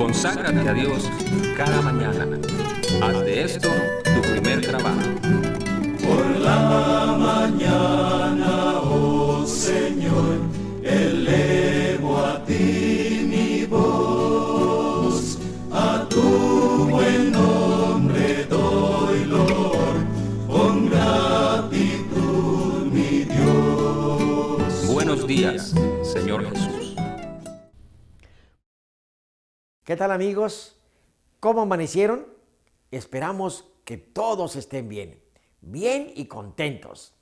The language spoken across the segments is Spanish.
Conságrate a Dios cada mañana. Haz de esto tu primer trabajo. Por la mañana, oh Señor, elevo a ti mi voz, a tu buen nombre doy loor, con gratitud mi Dios. Buenos días, Señor Jesús. ¿Qué tal, amigos? ¿Cómo amanecieron? Esperamos que todos estén bien y contentos.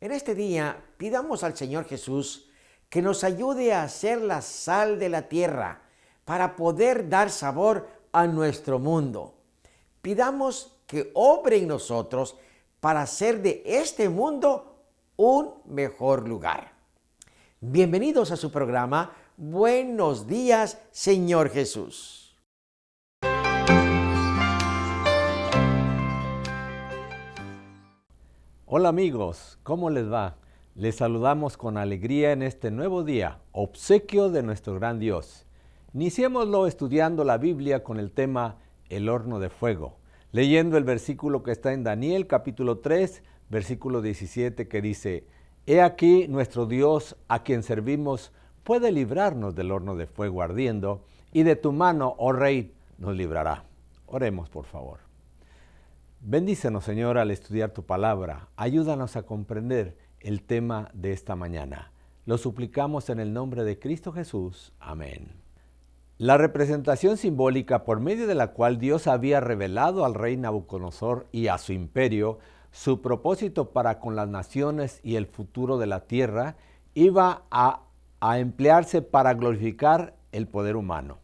En este día pidamos al Señor Jesús que nos ayude a ser la sal de la tierra para poder dar sabor a nuestro mundo. Pidamos que obre en nosotros para hacer de este mundo un mejor lugar. Bienvenidos a su programa Buenos días, Señor Jesús. Hola amigos, ¿cómo les va? Les saludamos con alegría en este nuevo día, obsequio de nuestro gran Dios. Iniciémoslo estudiando la Biblia con el tema El horno de fuego, leyendo el versículo que está en Daniel capítulo 3, versículo 17 que dice: He aquí nuestro Dios a quien servimos puede librarnos del horno de fuego ardiendo, y de tu mano, oh Rey, nos librará. Oremos, por favor. Bendícenos, Señor, al estudiar tu palabra. Ayúdanos a comprender el tema de esta mañana. Lo suplicamos en el nombre de Cristo Jesús. Amén. La representación simbólica por medio de la cual Dios había revelado al rey Nabucodonosor y a su imperio su propósito para con las naciones y el futuro de la tierra iba a emplearse para glorificar el poder humano.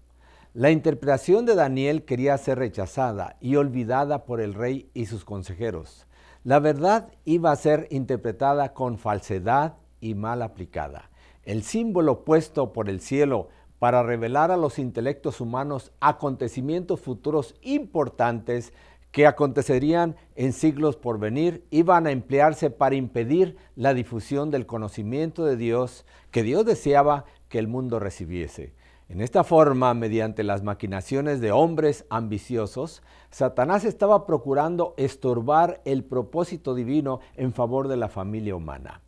La interpretación de Daniel quería ser rechazada y olvidada por el rey y sus consejeros. La verdad iba a ser interpretada con falsedad y mal aplicada. El símbolo puesto por el cielo para revelar a los intelectos humanos acontecimientos futuros importantes que acontecerían en siglos por venir, iban a emplearse para impedir la difusión del conocimiento de Dios que Dios deseaba que el mundo recibiese. En esta forma, mediante las maquinaciones de hombres ambiciosos, Satanás estaba procurando estorbar el propósito divino en favor de la familia humana.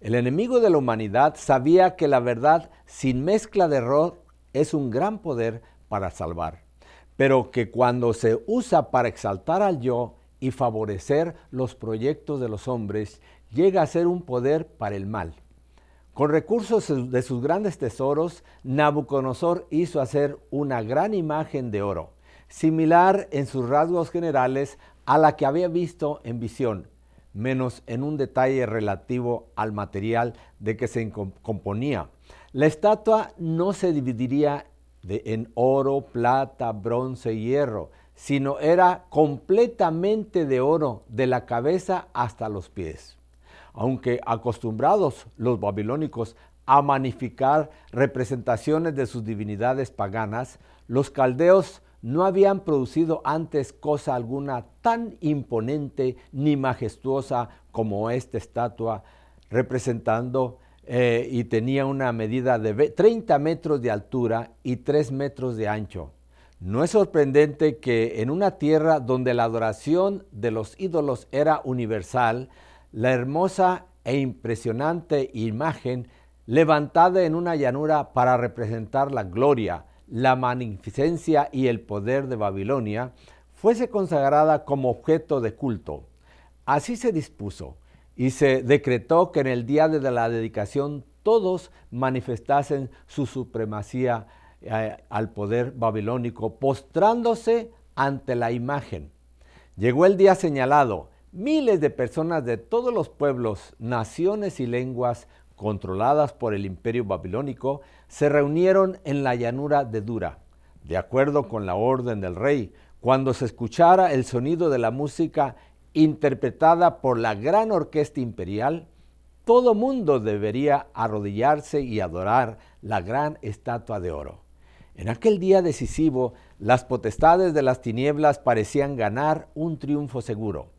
El enemigo de la humanidad sabía que la verdad sin mezcla de error es un gran poder para salvar, pero que cuando se usa para exaltar al yo y favorecer los proyectos de los hombres, llega a ser un poder para el mal. Con recursos de sus grandes tesoros, Nabucodonosor hizo hacer una gran imagen de oro, similar en sus rasgos generales a la que había visto en visión, menos en un detalle relativo al material de que se componía. La estatua no se dividiría en oro, plata, bronce y hierro, sino era completamente de oro, de la cabeza hasta los pies. Aunque acostumbrados los babilónicos a magnificar representaciones de sus divinidades paganas, los caldeos no habían producido antes cosa alguna tan imponente ni majestuosa como esta estatua, representando y tenía una medida de 30 metros de altura y 3 metros de ancho. No es sorprendente que en una tierra donde la adoración de los ídolos era universal, la hermosa e impresionante imagen levantada en una llanura para representar la gloria, la magnificencia y el poder de Babilonia, fuese consagrada como objeto de culto. Así se dispuso y se decretó que en el día de la dedicación todos manifestasen su supremacía al poder babilónico, postrándose ante la imagen. Llegó el día señalado. Miles de personas de todos los pueblos, naciones y lenguas controladas por el imperio babilónico se reunieron en la llanura de Dura. De acuerdo con la orden del rey, cuando se escuchara el sonido de la música interpretada por la gran orquesta imperial, todo mundo debería arrodillarse y adorar la gran estatua de oro. En aquel día decisivo, las potestades de las tinieblas parecían ganar un triunfo seguro.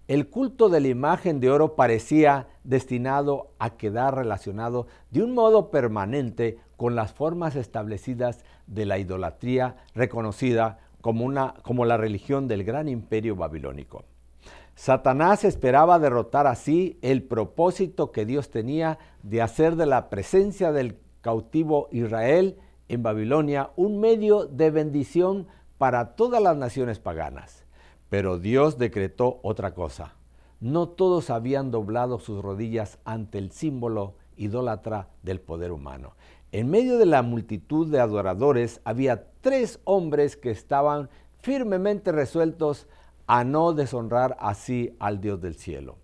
El culto de la imagen de oro parecía destinado a quedar relacionado de un modo permanente con las formas establecidas de la idolatría reconocida como la religión del gran imperio babilónico. Satanás esperaba derrotar así el propósito que Dios tenía de hacer de la presencia del cautivo Israel en Babilonia un medio de bendición para todas las naciones paganas. Pero Dios decretó otra cosa. No todos habían doblado sus rodillas ante el símbolo idólatra del poder humano. En medio de la multitud de adoradores había 3 hombres que estaban firmemente resueltos a no deshonrar así al Dios del cielo.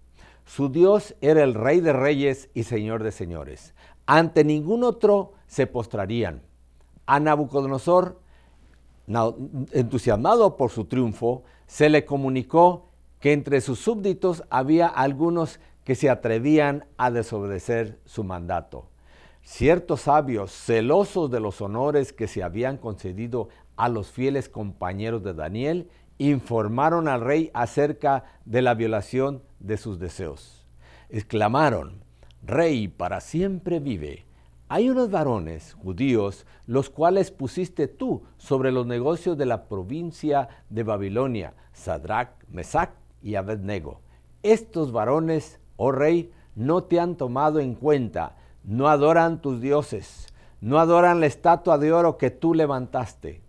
Su Dios era el Rey de Reyes y Señor de Señores. Ante ningún otro se postrarían. A Nabucodonosor, entusiasmado por su triunfo, se le comunicó que entre sus súbditos había algunos que se atrevían a desobedecer su mandato. Ciertos sabios, celosos de los honores que se habían concedido a los fieles compañeros de Daniel, informaron al rey acerca de la violación de sus deseos. Exclamaron: «Rey, para siempre vive. Hay unos varones judíos, los cuales pusiste tú sobre los negocios de la provincia de Babilonia, Sadrach, Mesach y Abednego. Estos varones, oh rey, no te han tomado en cuenta, no adoran tus dioses, no adoran la estatua de oro que tú levantaste».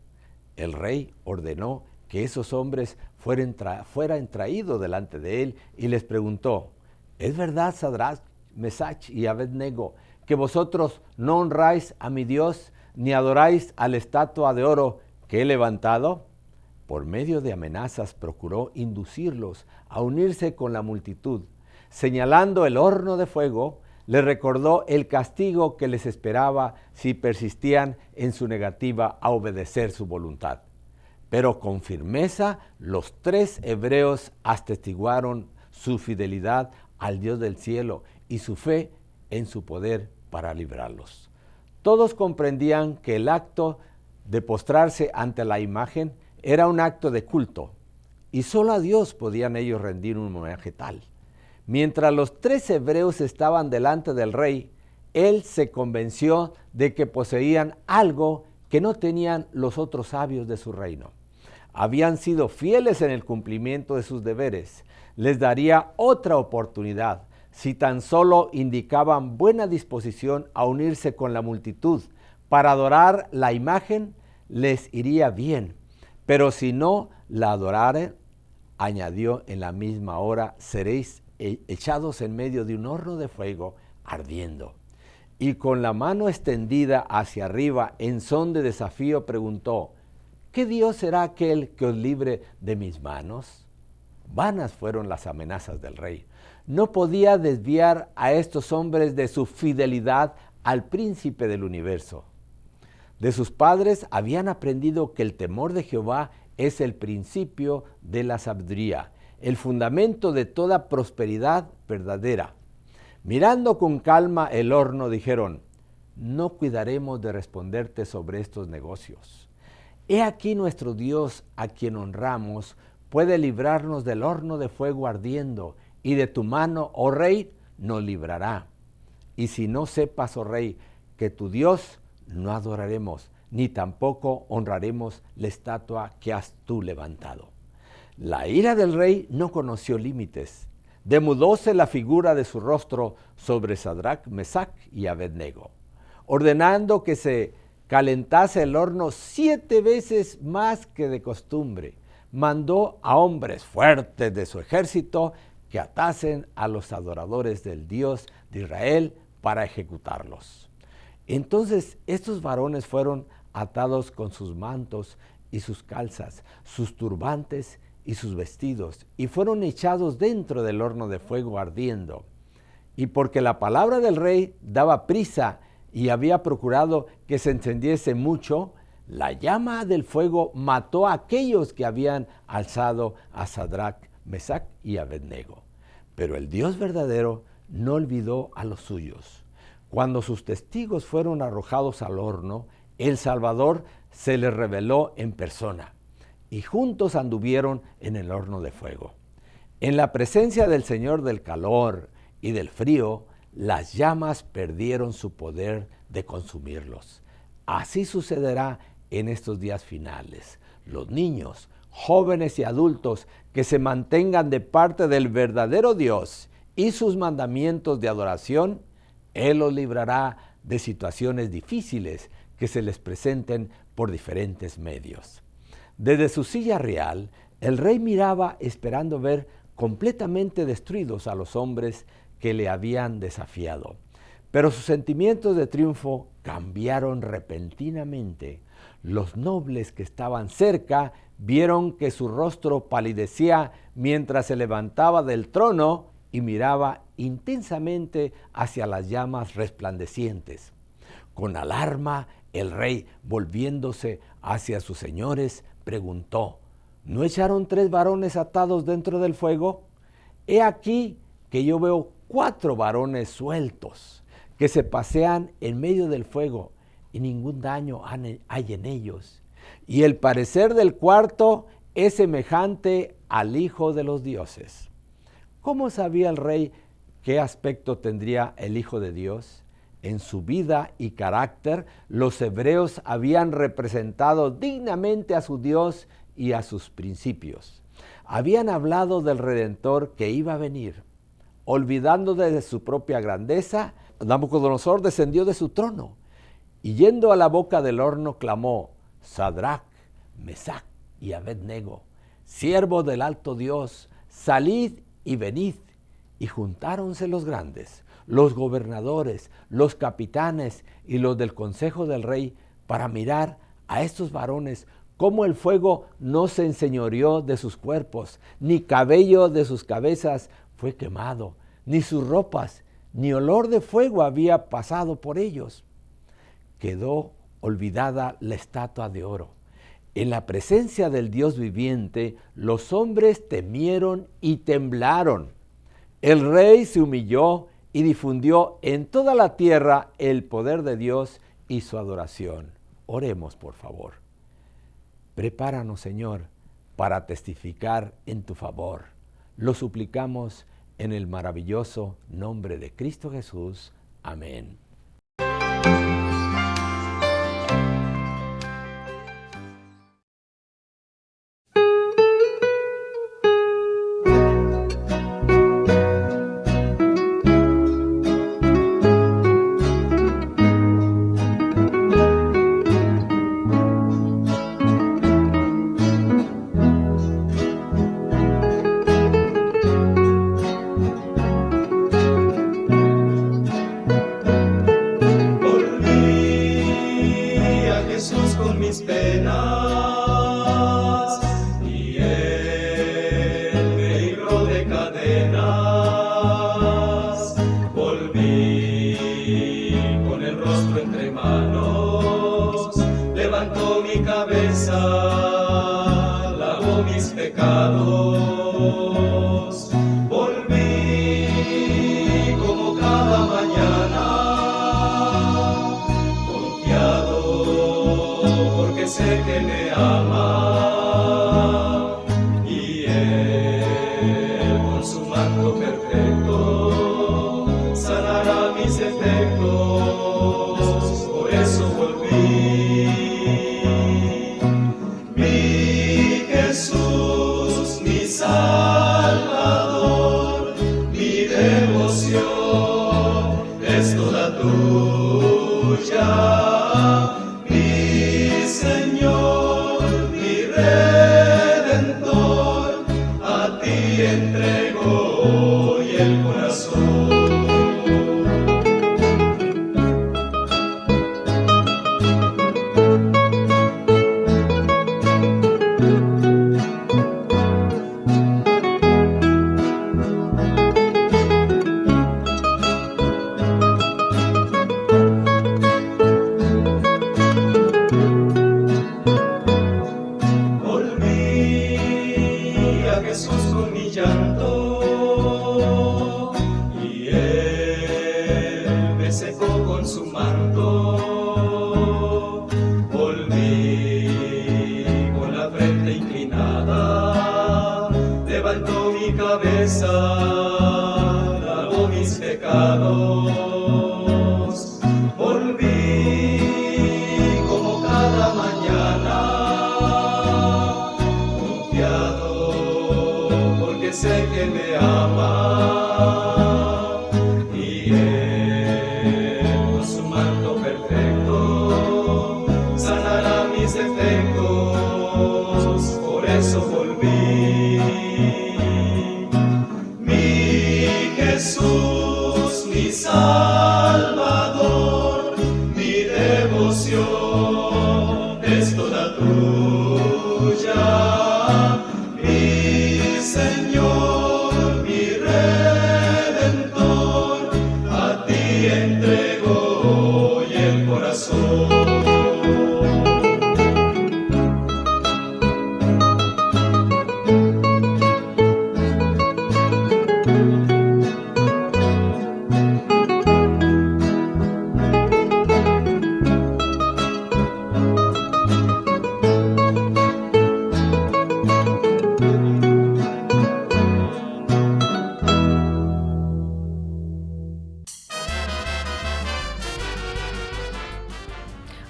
El rey ordenó que esos hombres fueran traídos delante de él y les preguntó: ¿es verdad, Sadrach, Mesach y Abednego, que vosotros no honráis a mi Dios ni adoráis a la estatua de oro que he levantado? Por medio de amenazas procuró inducirlos a unirse con la multitud. Señalando el horno de fuego, les recordó el castigo que les esperaba si persistían en su negativa a obedecer su voluntad. Pero con firmeza los 3 hebreos atestiguaron su fidelidad al Dios del cielo y su fe en su poder para librarlos. Todos comprendían que el acto de postrarse ante la imagen era un acto de culto, y solo a Dios podían ellos rendir un homenaje tal. Mientras los 3 hebreos estaban delante del rey, él se convenció de que poseían algo que no tenían los otros sabios de su reino. Habían sido fieles en el cumplimiento de sus deberes. Les daría otra oportunidad si tan solo indicaban buena disposición a unirse con la multitud. Para adorar la imagen les iría bien, pero si no la adoraren, añadió en la misma hora, seréis echados en medio de un horno de fuego ardiendo. Y con la mano extendida hacia arriba en son de desafío preguntó: ¿qué Dios será aquel que os libre de mis manos? Vanas fueron las amenazas del rey. No podía desviar a estos hombres de su fidelidad al príncipe del universo. De sus padres habían aprendido que el temor de Jehová es el principio de la sabiduría, el fundamento de toda prosperidad verdadera. Mirando con calma el horno, dijeron: no cuidaremos de responderte sobre estos negocios. He aquí nuestro Dios, a quien honramos, puede librarnos del horno de fuego ardiendo, y de tu mano, oh rey, nos librará. Y si no sepas, oh rey, que tu Dios no adoraremos, ni tampoco honraremos la estatua que has tú levantado. La ira del rey no conoció límites. Demudóse la figura de su rostro sobre Sadrach, Mesach y Abednego, ordenando que se calentase el horno 7 veces más que de costumbre. Mandó a hombres fuertes de su ejército que atasen a los adoradores del Dios de Israel para ejecutarlos. Entonces estos varones fueron atados con sus mantos y sus calzas, sus turbantes y sus vestidos, y fueron echados dentro del horno de fuego ardiendo. Y porque la palabra del rey daba prisa y había procurado que se encendiese mucho, la llama del fuego mató a aquellos que habían alzado a Sadrach, Mesach y Abednego. Pero el Dios verdadero no olvidó a los suyos. Cuando sus testigos fueron arrojados al horno, el Salvador se les reveló en persona, y juntos anduvieron en el horno de fuego. En la presencia del Señor del calor y del frío, las llamas perdieron su poder de consumirlos. Así sucederá en estos días finales. Los niños, jóvenes y adultos que se mantengan de parte del verdadero Dios y sus mandamientos de adoración, Él los librará de situaciones difíciles que se les presenten por diferentes medios. Desde su silla real, el rey miraba esperando ver completamente destruidos a los hombres que le habían desafiado. Pero sus sentimientos de triunfo cambiaron repentinamente. Los nobles que estaban cerca vieron que su rostro palidecía mientras se levantaba del trono y miraba intensamente hacia las llamas resplandecientes. Con alarma, el rey, volviéndose hacia sus señores, preguntó: ¿no echaron 3 varones atados dentro del fuego? He aquí que yo veo 4 varones sueltos que se pasean en medio del fuego y ningún daño hay en ellos. Y el parecer del cuarto es semejante al Hijo de los dioses. ¿Cómo sabía el rey qué aspecto tendría el Hijo de Dios? En su vida y carácter, los hebreos habían representado dignamente a su Dios y a sus principios. Habían hablado del Redentor que iba a venir. Olvidando de su propia grandeza, Nabucodonosor descendió de su trono y yendo a la boca del horno clamó: Sadrach, Mesach y Abednego, siervos del alto Dios, salid y venid. Y juntáronse los grandes, los gobernadores, los capitanes y los del consejo del rey para mirar a estos varones cómo el fuego no se enseñoreó de sus cuerpos, ni cabello de sus cabezas fue quemado, ni sus ropas, ni olor de fuego había pasado por ellos. Quedó olvidada la estatua de oro. En la presencia del Dios viviente, los hombres temieron y temblaron. El rey se humilló y difundió en toda la tierra el poder de Dios y su adoración. Oremos, por favor. Prepáranos, Señor, para testificar en tu favor. Lo suplicamos en el maravilloso nombre de Cristo Jesús. Amén. sé que me ama, y Él con su manto perfecto sanará mis defectos. Por eso volví. Mi Jesús, mi Salvador, mi devoción es toda tuya. Mi Señor, mi Redentor, a ti entrego hoy el corazón.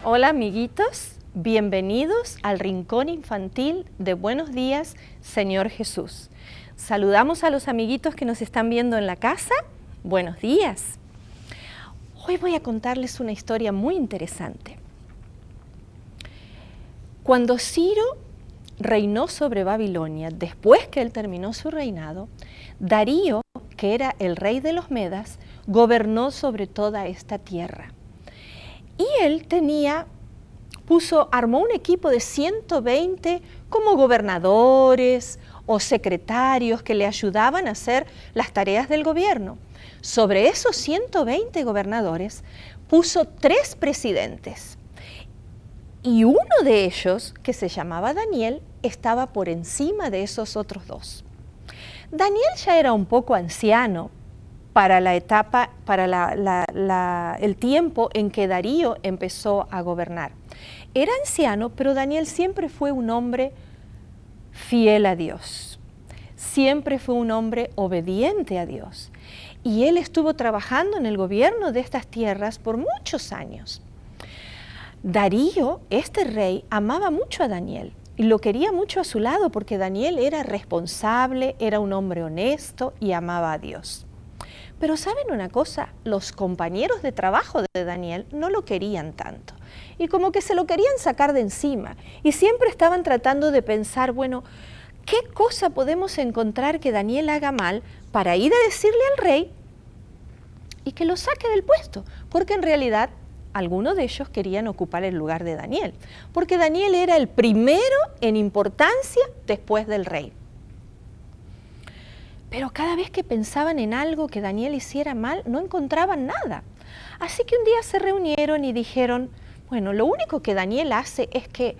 Hola amiguitos, bienvenidos al Rincón Infantil de Buenos Días, Señor Jesús. Saludamos a los amiguitos que nos están viendo en la casa. Buenos días. Hoy voy a contarles una historia muy interesante. Cuando Ciro reinó sobre Babilonia, después que él terminó su reinado, Darío, que era el rey de los Medas, gobernó sobre toda esta tierra. Y él armó un equipo de 120 como gobernadores o secretarios que le ayudaban a hacer las tareas del gobierno. Sobre esos 120 gobernadores puso 3 presidentes. Y uno de ellos, que se llamaba Daniel, estaba por encima de esos otros 2. Daniel ya era un poco anciano para la etapa, para el tiempo en que Darío empezó a gobernar. Era anciano, pero Daniel siempre fue un hombre fiel a Dios. Siempre fue un hombre obediente a Dios. Y él estuvo trabajando en el gobierno de estas tierras por muchos años. Darío, este rey, amaba mucho a Daniel y lo quería mucho a su lado porque Daniel era responsable, era un hombre honesto y amaba a Dios. Pero ¿saben una cosa? Los compañeros de trabajo de Daniel no lo querían tanto. Y como que se lo querían sacar de encima. Y siempre estaban tratando de pensar, bueno, ¿qué cosa podemos encontrar que Daniel haga mal para ir a decirle al rey y que lo saque del puesto? Porque en realidad algunos de ellos querían ocupar el lugar de Daniel. Porque Daniel era el primero en importancia después del rey. Pero cada vez que pensaban en algo que Daniel hiciera mal, no encontraban nada. Así que un día se reunieron y dijeron, bueno, lo único que Daniel hace es que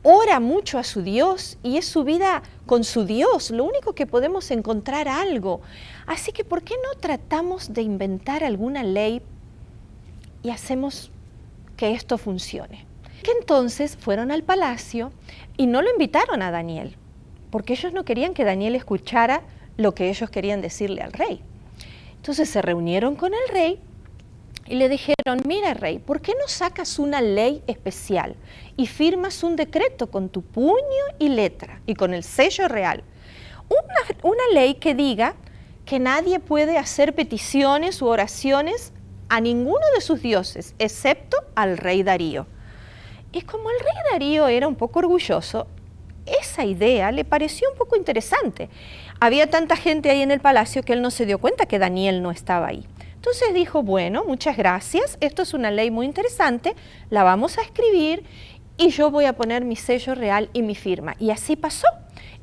ora mucho a su Dios y es su vida con su Dios, lo único que podemos encontrar algo. Así que ¿por qué no tratamos de inventar alguna ley y hacemos que esto funcione? Que entonces fueron al palacio y no lo invitaron a Daniel, porque ellos no querían que Daniel escuchara lo que ellos querían decirle al rey. Entonces se reunieron con el rey y le dijeron, mira rey, ¿por qué no sacas una ley especial y firmas un decreto con tu puño y letra y con el sello real? Una ley que diga que nadie puede hacer peticiones u oraciones a ninguno de sus dioses, excepto al rey Darío. Y como el rey Darío era un poco orgulloso, esa idea le pareció un poco interesante. Había tanta gente ahí en el palacio que él no se dio cuenta que Daniel no estaba ahí. Entonces dijo, bueno, muchas gracias, esto es una ley muy interesante, la vamos a escribir y yo voy a poner mi sello real y mi firma. Y así pasó.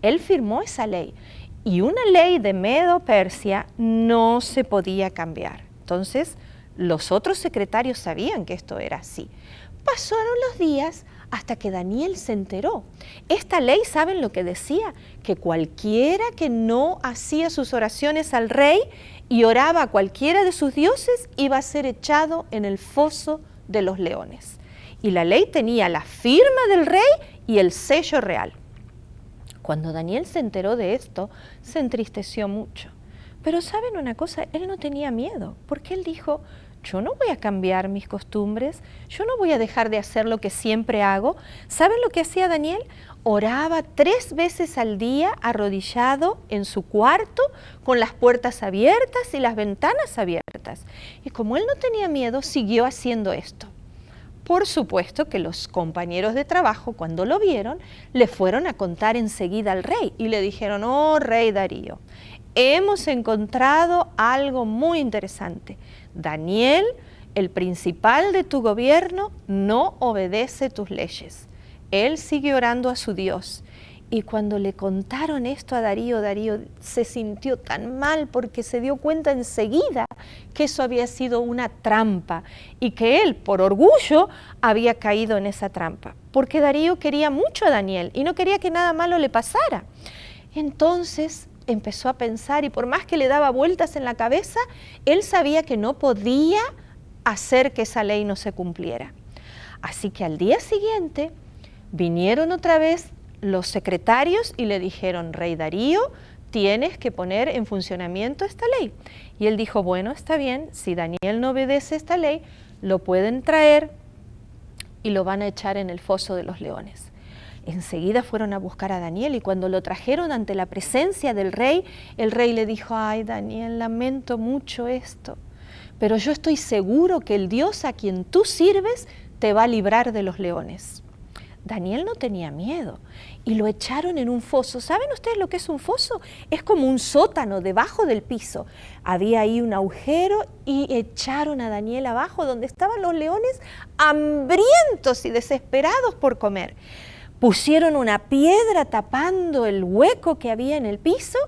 Él firmó esa ley. Y una ley de Medo-Persia no se podía cambiar. Entonces, los otros secretarios sabían que esto era así. Pasaron los días hasta que Daniel se enteró. Esta ley, ¿saben lo que decía? Que cualquiera que no hacía sus oraciones al rey y oraba a cualquiera de sus dioses iba a ser echado en el foso de los leones. Y la ley tenía la firma del rey y el sello real. Cuando Daniel se enteró de esto, se entristeció mucho. Pero ¿saben una cosa? Él no tenía miedo, porque él dijo, yo no voy a cambiar mis costumbres, yo no voy a dejar de hacer lo que siempre hago. ¿Saben lo que hacía Daniel? Oraba 3 veces al día arrodillado en su cuarto con las puertas abiertas y las ventanas abiertas. Y como él no tenía miedo, siguió haciendo esto. Por supuesto que los compañeros de trabajo, cuando lo vieron, le fueron a contar enseguida al rey y le dijeron: oh, rey Darío, hemos encontrado algo muy interesante. Daniel, el principal de tu gobierno, no obedece tus leyes. Él sigue orando a su Dios. Y cuando le contaron esto a Darío, Darío se sintió tan mal porque se dio cuenta enseguida que eso había sido una trampa y que él, por orgullo, había caído en esa trampa. Porque Darío quería mucho a Daniel y no quería que nada malo le pasara. Entonces empezó a pensar, y por más que le daba vueltas en la cabeza, él sabía que no podía hacer que esa ley no se cumpliera. Así que al día siguiente vinieron otra vez los secretarios y le dijeron: rey Darío, tienes que poner en funcionamiento esta ley. Y él dijo: bueno, está bien, si Daniel no obedece esta ley, lo pueden traer y lo van a echar en el foso de los leones. Enseguida fueron a buscar a Daniel, y cuando lo trajeron ante la presencia del rey, el rey le dijo: ay, Daniel, lamento mucho esto, pero yo estoy seguro que el Dios a quien tú sirves te va a librar de los leones. Daniel no tenía miedo y lo echaron en un foso. ¿Saben ustedes lo que es un foso? Es como un sótano debajo del piso. Había ahí un agujero y echaron a Daniel abajo, donde estaban los leones hambrientos y desesperados por comer. Pusieron una piedra tapando el hueco que había en el piso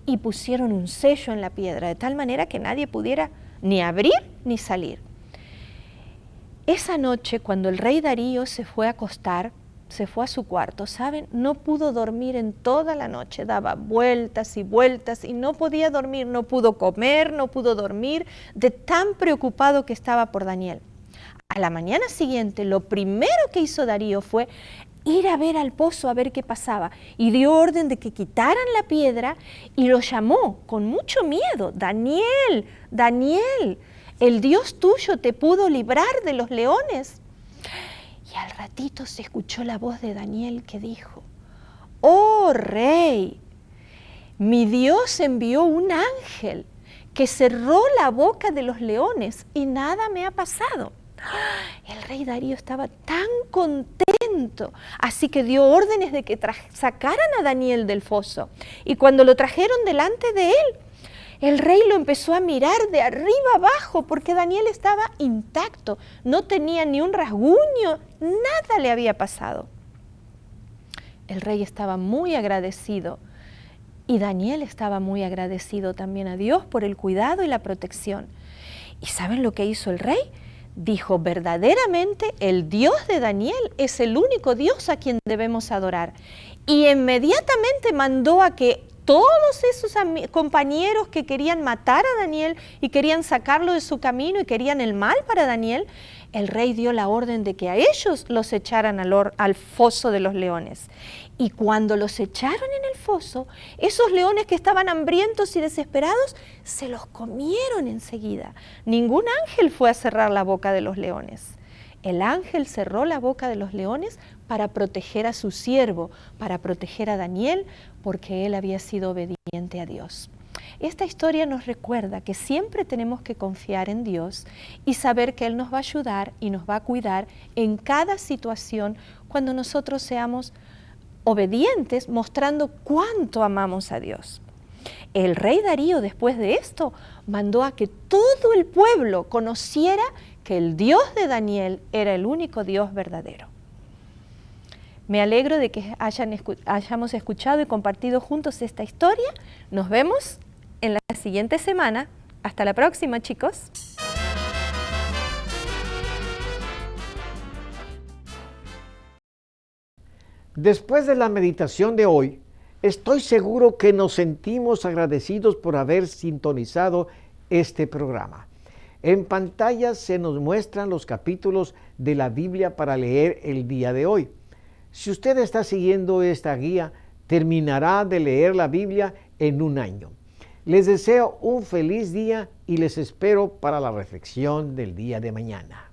y pusieron un sello en la piedra, de tal manera que nadie pudiera ni abrir ni salir. Esa noche, cuando el rey Darío se fue a acostar, se fue a su cuarto, ¿saben? No pudo dormir en toda la noche, daba vueltas y vueltas y no podía dormir, no pudo comer, no pudo dormir, de tan preocupado que estaba por Daniel. A la mañana siguiente, lo primero que hizo Darío fue ir a ver al pozo a ver qué pasaba, y dio orden de que quitaran la piedra y lo llamó con mucho miedo: Daniel, Daniel, el Dios tuyo te pudo librar de los leones. Y al ratito se escuchó la voz de Daniel que dijo: oh rey, mi Dios envió un ángel que cerró la boca de los leones y nada me ha pasado. El rey Darío estaba tan contento, así que dio órdenes de que sacaran a Daniel del foso. Y cuando lo trajeron delante de él, el rey lo empezó a mirar de arriba abajo porque Daniel estaba intacto, no tenía ni un rasguño, nada le había pasado. El rey estaba muy agradecido y Daniel estaba muy agradecido también a Dios por el cuidado y la protección. ¿Y saben lo que hizo el rey? Dijo: verdaderamente el Dios de Daniel es el único Dios a quien debemos adorar. Y inmediatamente mandó a que todos esos compañeros que querían matar a Daniel y querían sacarlo de su camino y querían el mal para Daniel, el rey dio la orden de que a ellos los echaran al foso de los leones. Y cuando los echaron en el foso, esos leones que estaban hambrientos y desesperados, se los comieron enseguida. Ningún ángel fue a cerrar la boca de los leones. El ángel cerró la boca de los leones para proteger a su siervo, para proteger a Daniel, porque él había sido obediente a Dios. Esta historia nos recuerda que siempre tenemos que confiar en Dios y saber que Él nos va a ayudar y nos va a cuidar en cada situación cuando nosotros seamos obedientes, mostrando cuánto amamos a Dios. El rey Darío, después de esto, mandó a que todo el pueblo conociera que el Dios de Daniel era el único Dios verdadero. Me alegro de que hayamos escuchado y compartido juntos esta historia. Nos vemos en la siguiente semana. Hasta la próxima, chicos. Después de la meditación de hoy, estoy seguro que nos sentimos agradecidos por haber sintonizado este programa. En pantalla se nos muestran los capítulos de la Biblia para leer el día de hoy. Si usted está siguiendo esta guía, terminará de leer la Biblia en un año. Les deseo un feliz día y les espero para la reflexión del día de mañana.